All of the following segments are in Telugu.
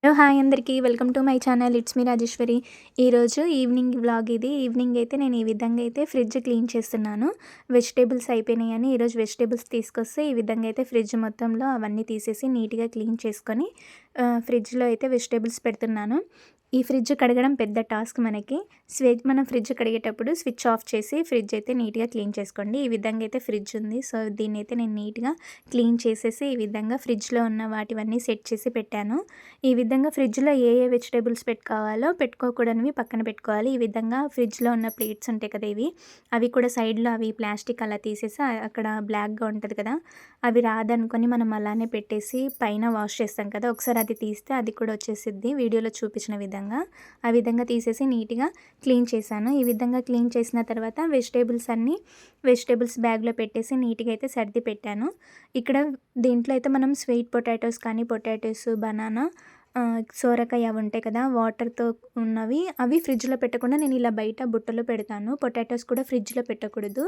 హలో! హాయ్ అందరికీ. Welcome to my channel. It's me Rajeshwari. ఈరోజు ఈవినింగ్ వ్లాగ్ ఇది. ఈవినింగ్ అయితే నేను ఈ విధంగా అయితే ఫ్రిడ్జ్ క్లీన్ చేస్తున్నాను. వెజిటబుల్స్ అయిపోయినాయని ఈరోజు వెజిటబుల్స్ తీసుకొస్తే ఈ విధంగా అయితే ఫ్రిడ్జ్ మొత్తంలో అవన్నీ తీసేసి నీట్‌గా క్లీన్ చేసుకొని ఫ్రిడ్జ్‌లో అయితే వెజిటబుల్స్ పెడుతున్నాను. ఈ ఫ్రిడ్జ్ కడగడం పెద్ద టాస్క్ మనకి. మనం ఫ్రిడ్జ్ కడిగేటప్పుడు స్విచ్ ఆఫ్ చేసి ఫ్రిడ్జ్ అయితే నీట్‌గా క్లీన్ చేసుకోండి. ఈ విధంగా అయితే ఫ్రిడ్జ్ ఉంది. సో, దీన్నైతే నేను నీట్‌గా క్లీన్ చేసేసి ఈ విధంగా ఫ్రిడ్జ్‌లో ఉన్న వాటివన్నీ సెట్ చేసి పెట్టాను. ఈ విధంగా ఫ్రిడ్జ్‌లో ఏ ఏ వెజిటబుల్స్ పెట్టుకోవాలో, పెట్టుకోకూడనివి పక్కన పెట్టుకోవాలి. ఈ విధంగా ఫ్రిడ్జ్‌లో ఉన్న ప్లేట్స్ ఉంటాయి కదా! అవి కూడా సైడ్‌లో అవి ప్లాస్టిక్ అలా తీసేసి అక్కడ బ్లాక్‌గా ఉంటది కదా! అవి రాదనుకోని మనం అలానే పెట్టేసి పైన వాష్ చేస్తాం కదా! ఒకసారి అది తీస్తే అది కూడా వచ్చేసిద్ది వీడియోలో చూపించిన విధంగా. ఆ విధంగా తీసేసి నీట్‌గా క్లీన్ చేశాను. ఈ విధంగా క్లీన్ చేసిన తర్వాత వెజిటబుల్స్ బ్యాగ్‌లో పెట్టేసి నీట్‌గా అయితే సర్ది పెట్టాను. ఇక్కడ దీంట్లో అయితే మనం స్వీట్ పొటాటోస్ కానీ, పొటాటోస్, బనానా, సోరకాయ అవి ఉంటాయి కదా! వాటర్‌తో ఉన్నవి అవి ఫ్రిడ్జ్‌లో పెట్టకుండా నేను ఇలా బయట బుట్టలో పెడతాను. పొటాటోస్ కూడా ఫ్రిడ్జ్‌లో పెట్టకూడదు.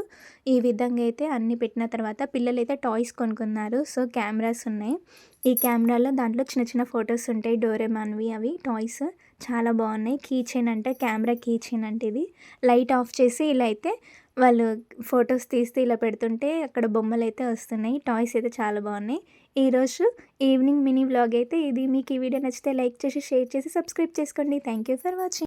ఈ విధంగా అయితే అన్నీ పెట్టిన తర్వాత పిల్లలైతే టాయ్స్ కొనుక్కున్నారు. సో, కెమెరాస్ ఉన్నాయి. ఈ కెమెరాలో దాంట్లో చిన్న చిన్న ఫోటోస్ ఉంటాయి. డోరేమాన్‌వి అవి టాయ్స్ చాలా బాగున్నాయి. కీ చైన్ అంటే కెమెరా కీ చైన్ అంటే ఇది. లైట్ ఆఫ్ చేసి ఇలా అయితే వాళ్ళు ఫోటోస్ తీస్తే ఇలా పెడుతుంటే అక్కడ బొమ్మలైతే వస్తున్నాయి. టాయ్స్ అయితే చాలా బాగున్నాయి. ఈరోజు ఈవినింగ్ మినీ వ్లాగ్ అయితే ఇది. మీకు ఈ వీడియో నచ్చితే లైక్ చేసి, షేర్ చేసి, సబ్స్క్రైబ్ చేసుకోండి. Thank you for watching.